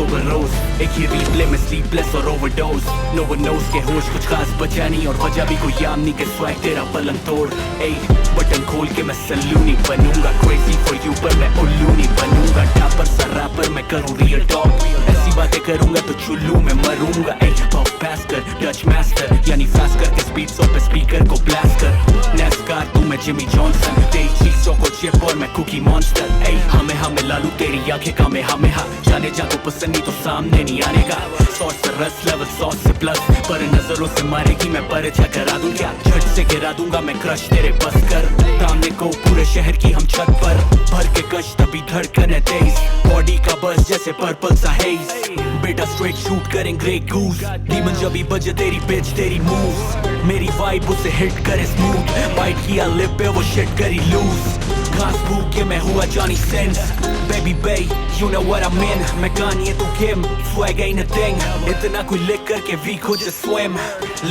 overdose एक ही replay में sleepless और overdose no one knows के होश कुछ खास बचा नहीं और वजह भी कोई याम नहीं के swag तेरा पलंग तोड़ बटन खोल के मैं सलूनी बनूंगा crazy for you पर मैं उल्लू नहीं बनूंगा टापर सा रैपर मैं करूँ real talk ऐसी बातें करूंगा तो चुल्लू में मरूंगा पफ पास कर डच मास्टर यानी फास्ट कर के स्पीड्सों पे स्पीकर को ब्लास्ट कर नैस्कार तू मैं जिमी जॉनसन तेरी चीजों को चिप और मैं कुकी मॉन्स्टर हमें लालू तेरी आंखें कामे हमें जाने जा तो पसंद नहीं तो सामने नहीं आने का सॉस से रस लेवल सॉस से प्लस पर नजरों से मारेगी मैं पर करा दूंगा झट से गिरा दूंगा मैं क्रश तेरे बस कर सामने को पूरे शहर की हम छत पर भर के कश तभी धड़कन है तेज बॉडी का बस जैसे पर्पल सा हेज बेटा स्ट्रेट शूट करें ग्रे गूज डीमन जब भी बजे तेरी बिच तेरी मूव्स मेरी वाइब उसे हिट करे स्मूथ बाइट किया लिप पे वो शिट करी लूज घास फूक के मैं हुआ Johnny Sins baby bae you know what I mean मैं गानी है तू किम swag ain't a thing इतना कोई लिख करके वीक हो just swim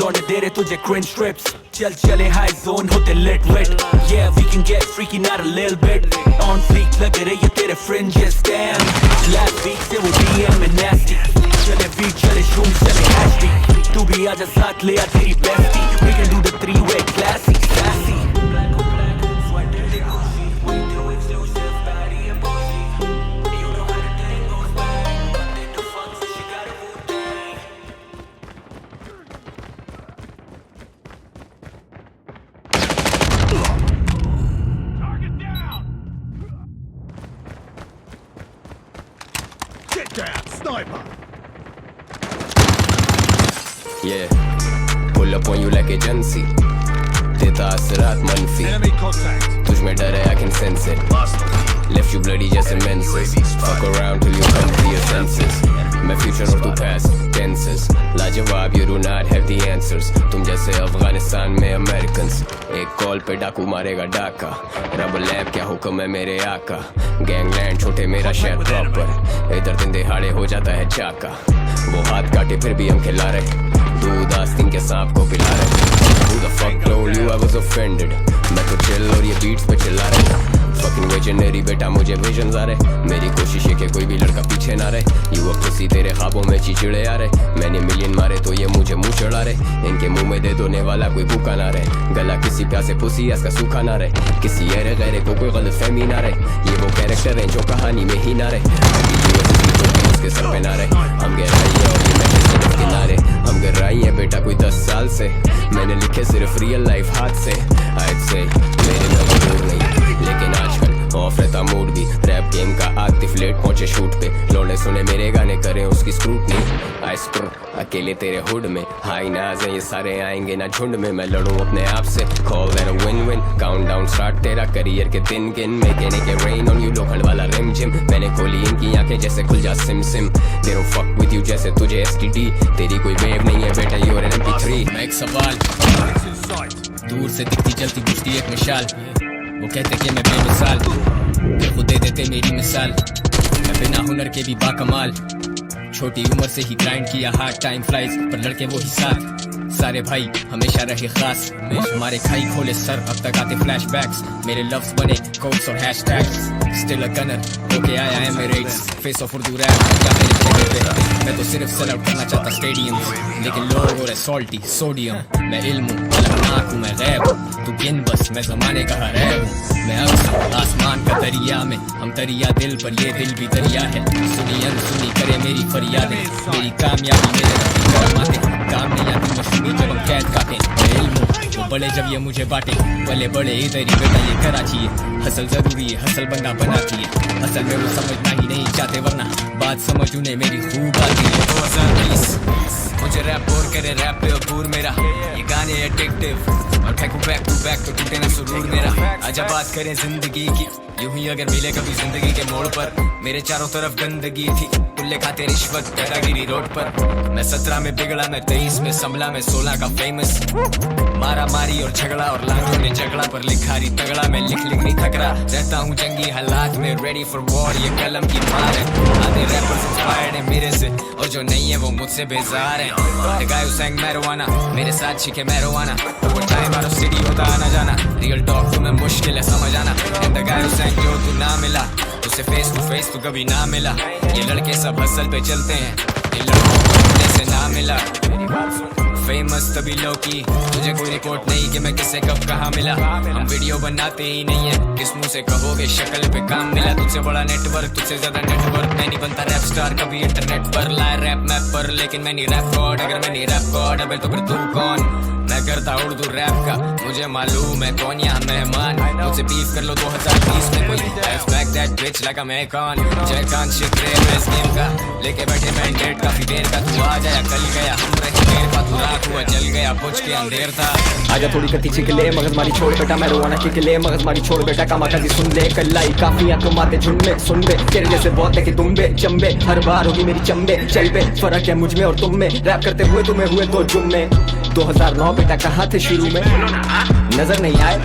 लौटने दे रहे तुझे cringe strips चल चले high zone होते lit wit yeah we can get freaky not a little bit on fleek लग रही है तेरे fringes damn last week से वो DM में nasty चले beat चले shoom चले hashtag तू भी आजा साथ ले आ तेरी bestie we can do the three-way classy sassy Yeah, pull up on you like agency. देता असरात मनफी तुझ में डर है I can sense it Left you bloody जैसे menses Fuck around till you come to your senses मैं future और तू past tenses लाजवाब you do not have the answers तुम जैसे अफगानिस्तान में Americans एक कॉल पे डाकू मारेगा डाका रब लैब क्या हुक्म है मेरे आका गैंगलैंड छोटे मेरा शहर प्रॉपर इधर दिन दिहाड़े हो जाता है चाका वो हाथ काटे फिर भी हम खिला रहे दूध आस्तीन के सांप को पिला रहे Who the fuck told you I was offended मैं तो chill और ये beats पे चिल्ला रहे Fucking visionary बेटा मुझे visions आ रहे मेरी कोशिश है कि कोई भी लड़का पीछे ना रहे You up to तेरे ख्वाबों में चिचड़े आ रहे मैंने मिलियन मारे तो ये मुझे मुंह चढ़ा रहे इनके मुंह में दे दोने वाला कोई भूखा ना रहे गला किसी प्यासे पुसी इसका सूखा ना रहे किसी ऐरे गैरे को कोई गलत फहमी ना रहे ये वो कैरेक्टर है जो कहानी में ही ना रहे उसके सर पे ना रहे हम गहराई है और ये मैं किनारे हम गहराई है बेटा कोई 10 साल से मैंने लिखे सिर्फ रियल लाइफ हाथ से आज से मेरे में दूर नहीं लेकिन आजकल ऑफ रहता मूड भी रैप गेम का आतिफ लेट पहुंचे शूट पे लौंडे सुने मेरे गाने करें उसकी स्क्रूटनी आइस्प्रो अकेले तेरे हुड में हाई नाज है ये सारे आएंगे ना झुंड में मैं लड़ूं अपने आप से call that a win win count down start तेरा करियर के दिन गिन मैं कहने के रेन ऑन यू लोखंड वाला रिम जिम मैंने खोली इनकी आंखें जैसे खुल जा SIM SIM they don't fuck with you जैसे तुझे एसटीडी तेरी कोई वेव नहीं है बेटा यू आर एन MP3 मैं एक सवाल दूर से दिखती जलती बुझती एक मिसाल वो कहते कि मैं बेमिसाल फिर खुद दे देते मेरी मिसाल मैं बिना हुनर के भी बाकमाल छोटी उम्र से ही ग्राइंड किया हार्ड टाइम फ्लाइज पर लड़के वो ही साथ सारे भाई हमेशा रहे खास हमारे खाई खोले सर अब तक आते फ्लैशबैक्स मेरे लफ्ज बने कोट्स और हैशटैग्स स्टिल अ गनर होके आया Emirates face of Urdu rap मेरे चेहरे पे मैं तो सिर्फ सेल आउट करना चाहता स्टेडियम लेकिन लोग हो रहे सॉल्टी सोडियम मैं इल्म हूँ आँख हूँ मैं गैब तू गिन बस मैं जमाने का हरैब हूँ मैं अक्सर आसमान का दरिया में हम दरिया दिल पर ये दिल भी दरिया है सुनी अनसुनी करे मेरी फरियादें मेरी कामयाबी मेरे करामाते काम नहीं आती मशहूरी जब हम कैद काटे मैं इल्म वो बड़े जब ये मुझे बांटे बड़े बड़े इधर ही बेटा ये कराची है हसल जरूरी है हसल बंदा बनाती है असल में वो समझना ही नहीं चाहते वरना बात समझ उन्हें मेरी खूब आती है 2020 मुझे रैप बोर करे रैप पे अबूर मेरा ये गाने एडिक्टिव और फेंकू बैक टू बैक तो टूटे ना सुरूर मेरा आजा बात करें जिंदगी की यूं ही अगर मिले कभी जिंदगी के मोड़ पर मेरे चारों तरफ गंदगी थी पुल्ले खाते रिश्वत दादागिरी रोड पर मैं 17 में बिगड़ा मैं 23 में संभला मैं 16 का फेमस मारा मारी और झगड़ा और लाखों ने झगड़ा पर लिखा रही तगड़ा मैं लिख नहीं थकरा रहता हूँ जंगी हालात में रेडी फॉर वॉर ये कलम की मार है आधे रैपर्स इंस्पायर्ड है मेरे से और जो नहीं है वो मुझसे बेजार है The guy who sang marijuana मेरे साथ छिके marijuana वो टाइम आउट ऑफ सिटी होता आना जाना रियल टॉक तुम्हें मुश्किल है समझ आना And the guy who sang जो तू ना मिला तो मुझसे फेस टू फेस तो कभी ना मिला। ये लड़के सब हसल पे चलते हैं, इन लड़कों को मिलने से ना मिला। मेरी बात सुन, फेमस तभी लो की, तुझे कोई रिपोर्ट नहीं कि मैं किसे कब कहाँ मिला। हम वीडियो बनाते ही नहीं है, किस मुंह से कहोगे शक्ल पे काम मिला। तुझसे बड़ा नेटवर्क, तुझसे ज्यादा नेटवर्क, मैं नहीं बनता रैप स्टार कभी इंटरनेट पर। लाए रैप मैप पर, लेकिन मैं नहीं रैप गॉड। अगर मैं नहीं रैप गॉड अबे तो फिर तू कौन? मैं करता उर्दू रैप का, मुझे मालूम है कौन यहाँ मेहमान। मुझसे बीफ कर लो 2020 में कोई, I smack that bitch like I'm Akon। जय खान शिट रे इस गेम का, लेके बैठे मैंडेट काफी देर का। तू आ जाया कल गया, हम रहे देर का, तू रात हुआ जल गया, बुझ के अंधेर था। आजा थोड़ी कती चिकले, मगज मारी छोड़ बेटा, मैं रोवाना चिकले, मगज मारी छोड़ बेटा, कामा काजी सुन ले, कल्लाई काफियां तुम आते झुंड में, सुन बे तेरे जैसे बहुत है कि तुम बे चंबे, हर बार होगी मेरी चंबे चल बे। फर्क है मुझ में और तुम में, रैप करते हुए तुम्हें हुए तो जुम्मे। 2009 बेटा कहाँ थे शुरू में, नजर नहीं आए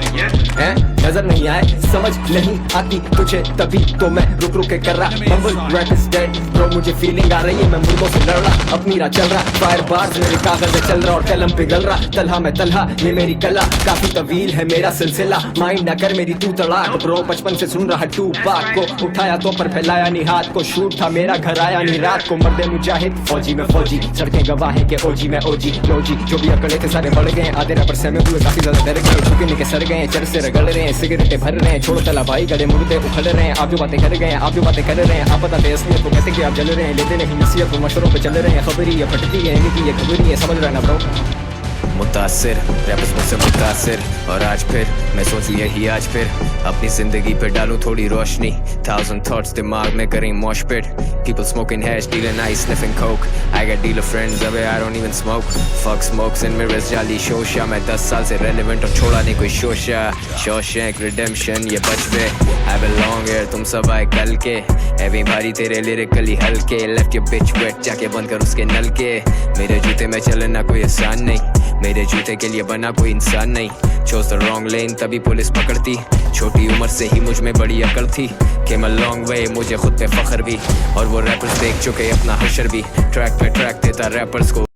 हैं, नजर नहीं आए, समझ नहीं आती तुझे तभी तो मैं रुक रुक के कर रहा। बम्बल रैप इज डेड ब्रो, मुझे फीलिंग आ रही है, मैं मुर्गों से लड़ रहा, अपनी राह चल रहा। फायर बार्स मेरे कागज पे चल रहा और कलम पिघल रहा। तलहा मैं तलहा, ये मेरी कला, काफी तवील है मेरा सिलसिला। माइंड ना कर मेरी तू तड़ाक ब्रो, बचपन से सुन रहा टू बात को, उठाया तो पर फैलाया नहीं हाथ को। शूट था मेरा घर आया नहीं रात को, मर्दे मुजाहिद फौजी में फौजी, सड़कें गवाह है के ओजी में ओजी लोजी। जो भी अकड़े थे सारे बढ़ गए, आधे रैपर सहमे हुए काफी ज्यादा डर गए, झुकने के सर गए, चर से रगड़ रहे हैं, सिगरेटें भर रहे हैं, छोड़ो चला भाई गले मुर्दे उखड़ रहे हैं। आप जो बातें कर गए, आप जो बातें कर रहे हैं, आप बताते असलियत को कहते कि आप जल रहे हैं, लेते नहीं नसीहत को, मशवरों पे चल रहे हैं। खबरी ये फटती है, इनकी ये खबरी है, समझ रहा ना ब्रो। मुतासिर रैपर्स मुझसे मुतासिर, और आज फिर मैं सोचूं यही आज फिर अपनी जिंदगी पे डालूं थोड़ी रोशनी। 1000 thoughts दिमाग में करें mosh pit, people smoking hash, dealing ice, sniffing coke, I got dealer friends अबे I don't even smoke, fuck smokes and mirrors जाली शोशा। मैं 10 साल से relevant और छोड़ा नहीं कोई शोशा। Shawshank Redemption ये बचपे, I belong here, तुम सब आए कल के, heavy भारी तेरे lyrically हल्के। Left your bitch wet, जाके बंद कर उसके नल के। मेरे जूते में चलना कोई आसान नहीं, मेरे जूते के लिए बना कोई इंसान नहीं। Chose the wrong lane तभी पुलिस पकड़ती, छोटी उम्र से ही मुझ में बड़ी अकड़ थी। Came a long way, मुझे खुद पे फख्र भी, और वो रैपर्स देख चुके अपना हशर भी। ट्रैक पे ट्रैक देता रैपर्स को